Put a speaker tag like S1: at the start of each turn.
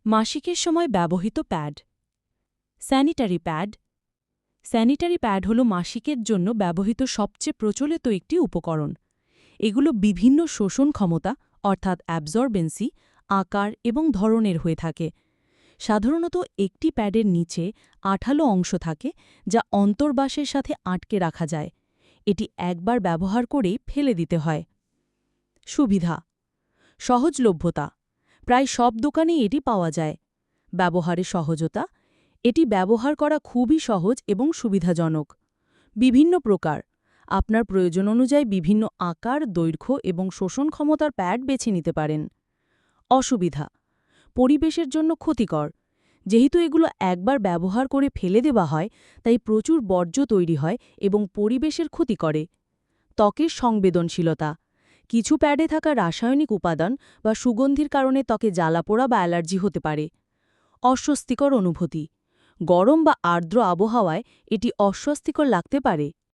S1: মাসিকের সময় ব্যবহৃত pad. Sanitary pad. Sanitary pad হল মাসিকের জন্য ব্যবহৃত সবচেয়ে প্রচলিত একটি উপকরণ। এগুলো বিভিন্ন শোষণ ক্ষমতা অর্থাৎ অ্যাবজর্বেন্সি, আকার এবং ধরনের হয়ে থাকে। সাধারণত একটি প্যাডের নিচে আঠালো অংশ থাকে যা অন্তর্বাসের সাথে আটকে রাখা যায়। এটি একবার ব্যবহার করেই ফেলে দিতে হয়। সুবিধা: সহজলভ্যতা, প্রায় সব দোকানেই এটি পাওয়া যায়। ব্যবহারে সহজতা, এটি ব্যবহার করা খুবই সহজ এবং সুবিধাজনক। বিভিন্ন প্রকার, আপনার প্রয়োজন অনুযায়ী বিভিন্ন আকার, দৈর্ঘ্য এবং শোষণ ক্ষমতার প্যাড বেছে নিতে পারেন। অসুবিধা: পরিবেশের জন্য ক্ষতিকর। যেহেতু এগুলো একবার ব্যবহার করে ফেলে দেওয়া হয়, তাই প্রচুর বর্জ্য তৈরি হয় এবং পরিবেশের ক্ষতি করে। ত্বকের সংবেদনশীলতা, কিছু প্যাডে থাকা রাসায়নিক উপাদান বা সুগন্ধির কারণে ত্বকে জ্বালাপোড়া বা অ্যালার্জি হতে পারে। অস্বস্তিকর অনুভূতি, গরম বা আর্দ্র আবহাওয়ায় এটি অস্বস্তিকর লাগতে পারে।